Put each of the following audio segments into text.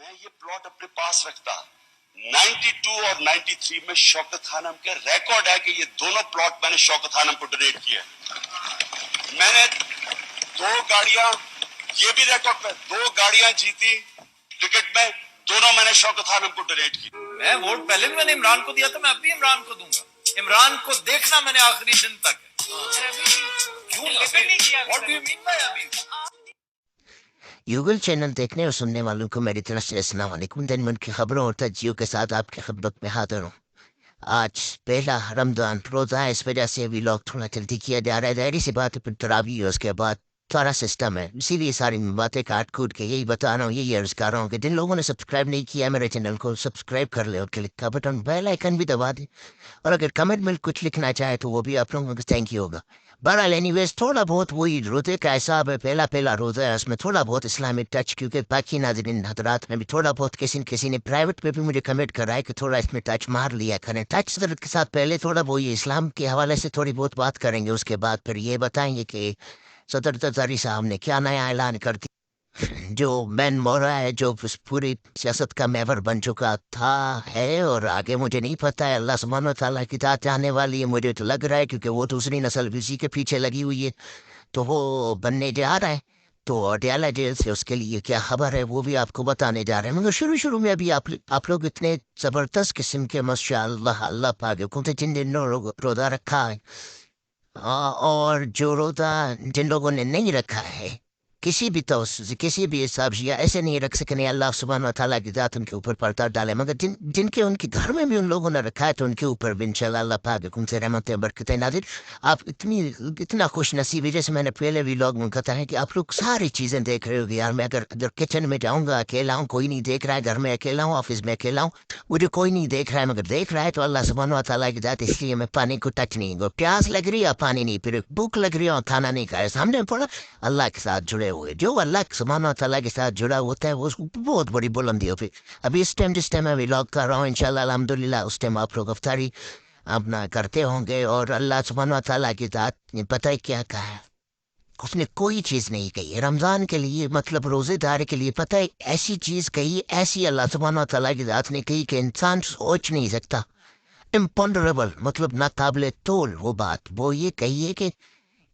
میں یہ پلاٹ اپنے پاس رکھتا 92 اور 93 میں شوکت خانم کے ریکارڈ ہے کہ یہ دونوں پلاٹ میں نے شوکت خانم کو ڈونیٹ کیا. میں نے 2 گاڑیاں، یہ بھی ریکارڈ پہ 2 گاڑیاں جیتی ٹکٹ میں، دونوں میں نے شوکت خانم کو ڈونیٹ کی. میں ووٹ پہلے بھی میں نے عمران کو دیا تھا، میں اب بھی عمران کو دوں گا. عمران کو دیکھنا میں نے آخری دن تک ہے. What do you mean by ابھی؟ یوگل چینل دیکھنے اور سننے والوں کو میری طرف سے السلام علیکم. دن من کی خبروں اور تجزیوں کے ساتھ آپ کی خدمت میں حاضر ہوں. آج پہلا رمضان روزہ ہے، اس وجہ سے ولاگ تھوڑا جلدی کیا جا رہا ہے. ظاہری سی بات ہے، پھر تراویح ہے، اس کے بعد سارا سسٹم ہے، اسی لیے ساری باتیں کاٹ کوٹ کے یہی بتا رہا ہوں، یہی عرض کر رہا ہوں کہ جن لوگوں نے سبسکرائب نہیں کیا میرے چینل کو سبسکرائب کر لے اور کلک کا بٹن بیل آئیکن بھی دبا دیں، اور اگر کمنٹ میں کچھ لکھنا چاہے تو وہ بھی آپ لوگوں کو تھینک یو ہوگا. بہرحال اینی ویز تھوڑا بہت وہی روزے کا حساب ہے، پہلا روزہ ہے، اس میں تھوڑا بہت اسلامک ٹچ، کیونکہ باقی ناظرین حضرات میں بھی تھوڑا بہت کسی نے پرائیویٹ پہ بھی مجھے کمنٹ کرا ہے کہ تھوڑا اس میں ٹچ مار لیا کریں. ٹچ صدر کے ساتھ پہلے تھوڑا وہی اسلام کے حوالے سے تھوڑی بہت بات کریں گے، اس کے بعد پھر یہ بتائیں گے کہ صدر تزاری صاحب نے کیا نیا اعلان کر دیا. جو مین مورا ہے، جو پوری سیاست کا محور بن چکا تھا ہے، اور آگے مجھے نہیں پتہ ہے، اللہ سبحانہ و تعالیٰ کی ذات جانے والی ہے. مجھے تو لگ رہا ہے کیونکہ وہ دوسری نسل بھی اسی کے پیچھے لگی ہوئی ہے، تو وہ بننے جا رہا ہے. تو اڈیالہ جیل سے اس کے لیے کیا خبر ہے وہ بھی آپ کو بتانے جا رہے ہیں. مگر شروع میں ابھی آپ لوگ اتنے زبردست قسم کے ماشاء اللہ پاک کو جن دنوں روزہ رکھا ہے، اور جو روزہ جن لوگوں نے نہیں رکھا ہے، کسی بھی توسط سے کسی بھی حساب سے یا ایسے نہیں رکھ سکنے، اللہ سبحانہ و تعالیٰ کی ذات ان کے اوپر پردہ ڈالے. مگر جن کے ان کے گھر میں بھی ان لوگوں نے رکھا ہے تو ان کے اوپر بھی انشاءاللہ اللہ پاک ان سے رحمتیں برکتیں نازل. آپ اتنا خوش نصیب ہے، جیسے میں نے پہلے ولاگ میں کہا ہے کہ آپ لوگ ساری چیزیں دیکھ رہے ہو گے. یار میں اگر کچن میں جاؤں گا اکیلا ہوں، کوئی نہیں دیکھ رہا ہے، گھر میں اکیلا ہوں، آفس میں اکیلا ہوں، مجھے کوئی نہیں دیکھ رہا ہے، مگر دیکھ رہا ہے تو اللہ سبحانہ و تعالیٰ کی ذات. اس لیے میں پانی کو ٹچ نہیں گو. پیاس لگ رہی ہے پانی نہیں پی، بھوک لگ رہی ہے کھانا نہیں کھایا. سامنے پڑا اللہ کے ساتھ جڑے ہوئے، جو اللہ سبحانہ و تعالیٰ کے ساتھ جڑا ہوتا ہے وہ بہت بڑی بلندی ہوتی ہے. ابھی جس ٹائم میں ولاگ کر رہا ہوں انشاءاللہ الحمدللہ اس ٹائم آپ لوگ افطاری اپنا کرتے ہوں گے، اور اللہ سبحانہ و تعالیٰ کی ذات نے پتہ ہے کیا کہا ہے، اس نے کوئی چیز نہیں کہی ہے رمضان کے لیے، مطلب روزے دار کے لیے. پتہ ہے ایسی چیز کہی، ایسی اللہ سبحانہ و تعالیٰ کی ذات نے کہی کہ انسان سوچ نہیں سکتا. امپونڈریبل، مطلب ناقابل تول. وہ بات وہ یہ کہی ہے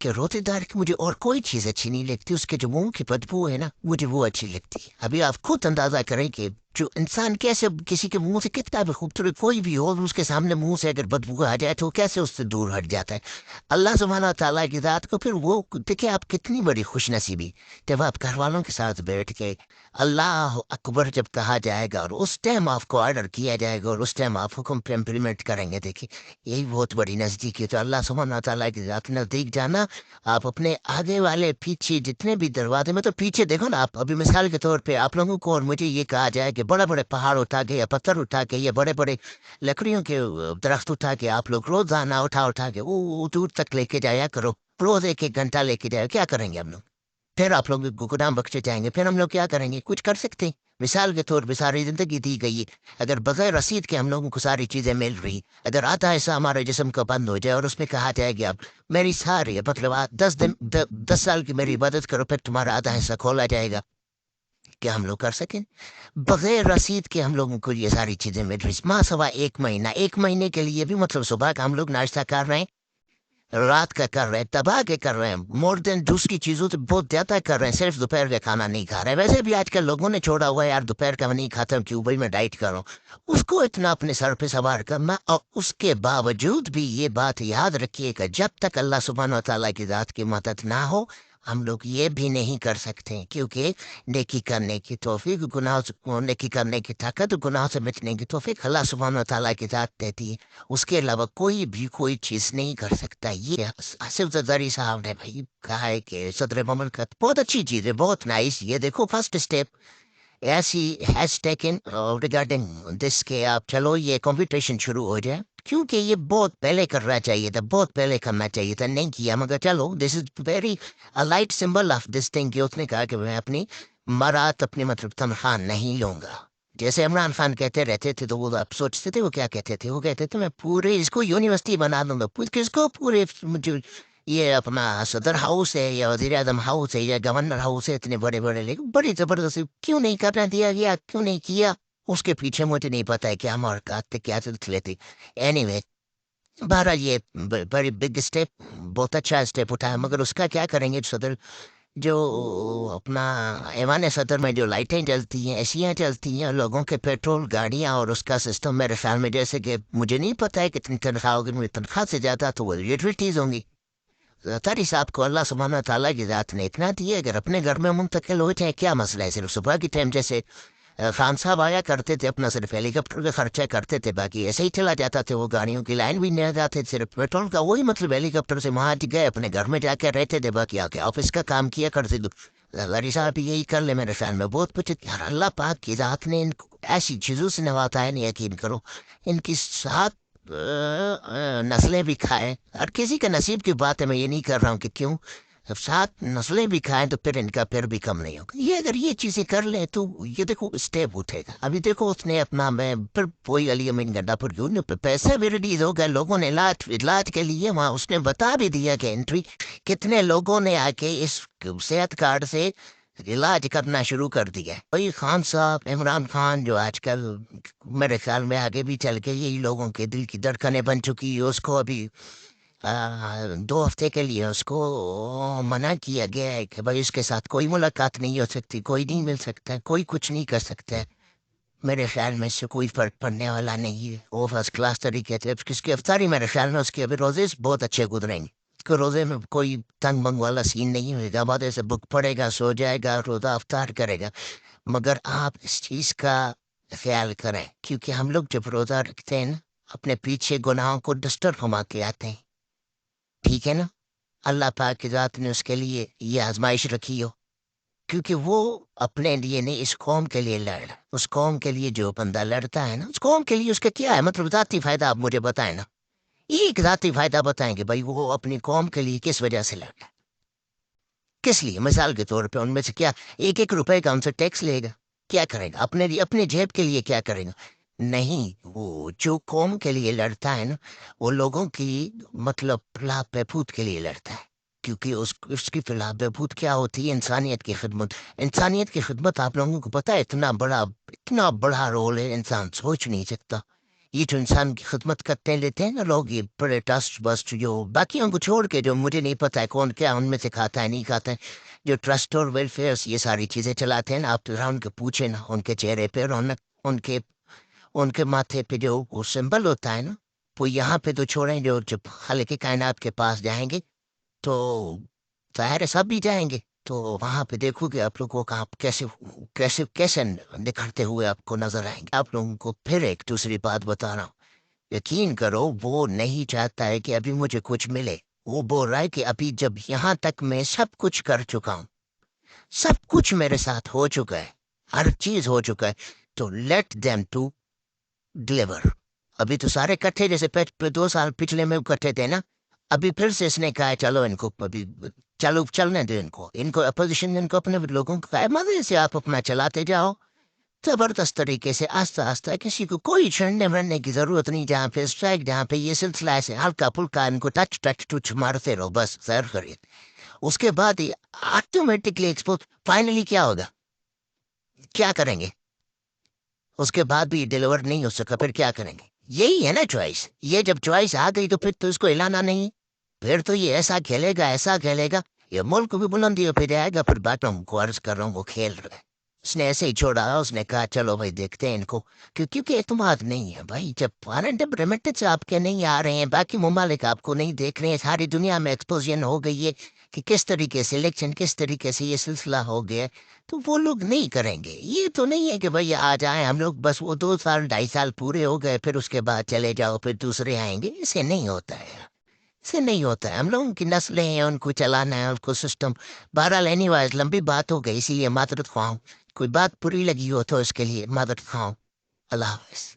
کہ روزے دار کی مجھے اور کوئی چیز اچھی نہیں لگتی، اس کے جو منہ کی بدبو ہے نا مجھے وہ اچھی لگتی ہے. ابھی آپ خود اندازہ کریں کہ جو انسان کیسے کسی کے منہ سے کتنا بھی خوبصورت کوئی بھی ہو، اس کے سامنے منہ سے اگر بدبو آ جائے تو کیسے اس سے دور ہٹ جاتا ہے. اللہ سبحانہ تعالیٰ کی ذات کو پھر وہ دیکھیں آپ کتنی بڑی خوش نصیبی جب آپ گھر والوں کے ساتھ بیٹھ کے اللہ اکبر جب کہا جائے گا اور اس ٹائم آپ کو آرڈر کیا جائے گا اور اس ٹائم آپ حکم پہ امپلیمنٹ کریں گے. دیکھیں یہی بہت بڑی نزدیکی ہے. تو اللہ سبحانہ تعالیٰ کی ذات نزدیک جانا، آپ اپنے آگے والے پیچھے جتنے بھی دروازے میں، تو پیچھے دیکھو نا آپ. ابھی مثال کے طور پہ آپ لوگوں کو اور مجھے یہ کہا جائے کہ بڑے بڑے پہاڑ اٹھا کے یا پتھر اٹھا کے یا بڑے بڑے لکڑیوں کے درخت اٹھا کے آپ لوگ روزانہ اٹھا کے وہ دور تک لے کے جایا کرو، روز 1 گھنٹہ لے کے جایا، کیا کریں گے ہم لوگ؟ پھر آپ لوگ گدام بخشے جائیں گے، پھر ہم لوگ کیا کریں گے؟ کچھ کر سکتے ہیں؟ مثال کے طور پہ ساری زندگی دی گئی ہے، اگر بغیر رسید کے ہم لوگوں کو ساری چیزیں مل رہی، اگر آدھا ایسا ہمارے جسم کا بند ہو جائے اور اس میں کہا جائے گا اب میری ساری مطلب 10 سال کی میری عبادت کرو پھر تمہارا آدھا حصہ کھولا جائے گا، کیا ہم لوگ کر سکیں؟ بغیر رسید کے ہم لوگوں کو یہ ساری چیزیں مل رہی، ماہ سوا 1 مہینے کے لیے بھی، مطلب صبح کا ہم لوگ ناشتہ کر رہے ہیں، رات کا کر رہے ہیں، تباہ کے کر رہے ہیں، مور دین دوسری چیزوں سے بہت زیادہ کر رہے ہیں، صرف دوپہر کا کھانا نہیں کھا رہے. ویسے بھی آج کل لوگوں نے چھوڑا ہوا ہے، یار دوپہر کا میں نہیں کھاتا ہوں، کیوں بھائی میں ڈائٹ کر رہا ہوں. اس کو اتنا اپنے سر پہ سوار کرنا، اور اس کے باوجود بھی یہ بات یاد رکھیے کہ جب تک اللہ سبحانہ و تعالیٰ کی ذات کی مدد نہ ہو ہم لوگ یہ بھی نہیں کر سکتے، کیونکہ نیکی کرنے کی توفیق، نیکی کرنے کی طاقت، گناہ سے بچنے کی توفیق اللہ سبحانہ و تعالیٰ کی ذات دیتی ہے. اس کے علاوہ کوئی چیز نہیں کر سکتا. یہ آصف زرداری صاحب نے بھائی کہا ہے کہ صدر مملکت بہت اچھی چیز ہے، بہت نائس. یہ دیکھو فرسٹ اسٹیپ ایسی ہیز ٹیکن ریگارڈنگ دس کہ آپ چلو یہ کمپٹیشن شروع ہو جائے، کیونکہ یہ بہت پہلے کرنا چاہیے تھا، بہت پہلے کرنا چاہیے تھا، نہیں کیا. مگر چلو this is very light symbol of this thing کہ اس نے کہا کہ میں اپنی مرات اپنی مطلب تنخواہ نہیں لوں گا. جیسے عمران خان کہتے رہتے تھے تو وہ آپ سوچتے تھے وہ کیا کہتے تھے، وہ کہتے تھے میں پورے اس کو یونیورسٹی بنا دوں گا. کس کو؟ پورے یہ اپنا صدر ہاؤس ہے یا وزیر اعظم ہاؤس ہے یا گورنر ہاؤس ہے، اتنے بڑے بڑے لیکن بڑی زبردستی کیوں نہیں کرنا دیا گیا، کیوں نہیں کیا؟ اس کے پیچھے مجھے نہیں پتا ہے کیا مارکات تھے، کیا سلسلے تھے. اینی وے، بہرحال یہ بڑی بگ اسٹیپ، بہت اچھا اسٹیپ اٹھایا، مگر اس کا کیا کریں گے صدر؟ جو اپنا ایوان صدر میں جو لائٹیں جلتی ہیں، ایسیاں چلتی ہیں، لوگوں کے پیٹرول گاڑیاں اور اس کا سسٹم میرے خیال میں جیسے کہ مجھے نہیں پتا ہے کتنی تنخواہ ہوگی، میری تنخواہ سے زیادہ تو وہ یوٹیلیٹیز ہوں گی. تاری صاحب کو اللہ سبحانہ تعالیٰ کی ذات نے اتنا دیا، اگر اپنے گھر میں منتقل ہو جائے کیا مسئلہ ہے؟ صرف صبح کی ٹائم جیسے خان صاحب آیا کرتے تھے، اپنا صرف ہیلی کاپٹر کا خرچہ کرتے تھے، باقی ایسے ہی چلا جاتا تھے، وہ گاڑیوں کی لائن بھی نہیں جاتے، صرف پیٹرول کا وہی مطلب ہیلی کاپٹر سے وہاں گئے، اپنے گھر میں جا کے رہتے تھے، باقی آ کے آفس کا کام کیا کرتے تھے. لاری صاحب یہی کر لے میرے خیال میں بہت کچھ. یار اللہ پاک کی ذات نے ان کو ایسی چیزوں سے نوازا ہے، نہیں یقین کرو ان کی ساتھ نسلیں بھی کھائیں. ہر کسی کا نصیب کی بات ہے، میں یہ نہیں کر رہا ہوں کہ کیوں سات نسلیں بھی کھائیں تو پھر ان کا پھر بھی کم نہیں ہوگا. یہ اگر یہ چیزیں کر لیں تو یہ دیکھو اسٹیپ اٹھے گا. ابھی دیکھو اس نے اپنا میں پھر وہی علی امین گڈا پر کیوں پیسے بھی ریلیز ہو گئے، لوگوں نے علاج کے لیے وہاں اس نے بتا بھی دیا کہ انٹری کتنے لوگوں نے آ کے اس صحت کارڈ سے علاج کرنا شروع کر دیا. وہی خان صاحب عمران خان جو آج کل میرے خیال میں آگے بھی چل کے یہی لوگوں کے دل کی دھڑکنیں بن چکی ہے، اس کو ابھی 2 ہفتے کے لیے اس کو منع کیا گیا ہے کہ بھائی اس کے ساتھ کوئی ملاقات نہیں ہو سکتی، کوئی نہیں مل سکتا، کوئی کچھ نہیں کر سکتا. میرے خیال میں اس سے کوئی فرق پڑنے والا نہیں ہے. وہ فرسٹ کلاس طریقے سے اس کی افطاری میرے خیال میں اس کے ابھی روزے بہت اچھے گزریں گے. اس کو روزے میں کوئی تنگ منگ والا سین نہیں ہوئے گا، بعد سے بک پڑے گا، سو جائے گا، روزہ افطار کرے گا. مگر آپ اس چیز کا خیال کریں کیونکہ ہم لوگ جب روزہ رکھتے ہیں نا اپنے پیچھے گناہوں کو ڈسٹر فرما کے آتے ہیں، ٹھیک ہے نا؟ اللہ پاک کی ذات نے اس کے لیے یہ آزمائش رکھی ہو، کیونکہ وہ اپنے لیے نہیں اس قوم کے لیے لڑ، اس قوم کے لیے جو بندہ لڑتا ہے نا اس قوم کے لیے اس کا کیا ہے مطلب ذاتی فائدہ؟ آپ مجھے بتائیں نا، ایک ذاتی فائدہ بتائیں گے بھائی وہ اپنی قوم کے لیے کس وجہ سے لڑ رہا ہے، کس لیے؟ مثال کے طور پہ ان میں سے کیا 1 1 روپے کا ان سے ٹیکس لے گا؟ کیا کرے گا اپنے لیے، اپنے جیب کے لیے کیا کرے گا؟ نہیں، وہ جو قوم کے لیے لڑتا ہے نا وہ لوگوں کی مطلب فلاح بہبود کے لیے لڑتا ہے، کیونکہ اس کی فلاح بہبود کیا ہوتی ہے؟ انسانیت کی خدمت. انسانیت کی خدمت آپ لوگوں کو پتہ ہے اتنا بڑا رول ہے، انسان سوچ نہیں سکتا. یہ جو انسان کی خدمت کرتے لیتے ہیں نا لوگ، یہ بڑے ٹرسٹ بسٹ جو باقیوں کو چھوڑ کے جو مجھے نہیں پتا ہے کون کیا ان میں سے کھاتا ہے نہیں کھاتا ہے، جو ٹرسٹ اور ویلفیئر یہ ساری چیزیں چلاتے ہیں نا، آپ ذرا ان کے پوچھیں نا، ان کے چہرے پہ رونق، ان کے ماتھے پہ جو وہ سمبل ہوتا ہے نا، وہ یہاں پہ تو چھوڑیں، جو جب خالق کائنات کے پاس جائیں گے تو ظاہر ہے سب بھی جائیں گے، تو وہاں پہ دیکھو گے آپ لوگوں کا آپ کیسے کیسے کیسے نکھرتے ہوئے آپ کو نظر آئیں گے. آپ لوگوں کو پھر ایک دوسری بات بتا رہا ہوں، یقین کرو وہ نہیں چاہتا ہے کہ ابھی مجھے کچھ ملے، وہ بول رہا ہے کہ ابھی جب یہاں تک میں سب کچھ کر چکا ہوں، سب کچھ میرے ساتھ ہو چکا ہے، ہر چیز ہو چکا ہے، تو لیٹ دیم ٹو ڈلیور. ابھی تو سارے کٹھے جیسے 2 سال پچھلے میں کٹھے تھے نا، ابھی پھر سے اس نے کہا ہے چلو ان کو ابھی چلو چلنے دو، ان کو اپوزیشن، ان کو اپنے لوگوں کو کہا مزے سے آپ اپنا چلاتے جاؤ زبردست طریقے سے، آہستہ آہستہ، کسی کو کوئی چھڑنے مرنے کی ضرورت نہیں. جہاں پہ اسٹرائک، جہاں پہ یہ سلسلہ ایسے ہلکا پھلکا ان کو ٹچ مارتے رہو بس، خیر خرید. اس کے بعد ہی آٹومیٹکلی ایکسپوز فائنلی کیا ہوگا؟ کیا کریں گے؟ اس کے بعد بھی ڈیلیور نہیں ہو سکا، پھر کیا کریں گے؟ یہی ہے نا چوائس. یہ جب چوائس آ گئی تو پھر تو اس کو ہلانا نہیں، پھر تو یہ ایسا کھیلے گا، ایسا کھیلے گا، یہ ملک بھی بلندیوں پہ جائے گا. پھر باتوں کو عرض کر رہا ہوں وہ کھیل رہا ہے. اس نے ایسے ہی چھوڑا، اس نے کہا چلو بھائی دیکھتے ہیں ان کو، کیونکہ اعتماد نہیں ہے بھائی. جب فارن ریمیٹنس آپ کے نہیں آ رہے ہیں، باقی ممالک آپ کو نہیں دیکھ رہے ہیں، ساری دنیا میں ایکسپوژن ہو گئی ہے کہ کس طریقے سے الیکشن، کس طریقے سے یہ سلسلہ ہو گیا، تو وہ لوگ نہیں کریں گے. یہ تو نہیں ہے کہ بھائی آ جائیں ہم لوگ بس وہ 2 سال 2.5 سال پورے ہو گئے پھر اس کے بعد چلے جاؤ پھر دوسرے آئیں گے. اسے نہیں ہوتا ہے، اسے نہیں ہوتا ہے. ہم لوگوں کی نسلیں ہیں، ان کو چلانا ہے، ان کو سسٹم. بہرحال اینی وائز لمبی بات ہو گئی، اسی لیے معذرت خواہوں. کوئی بات بری لگی ہو تو اس کے لیے معذرت خواہوں. اللہ حافظ.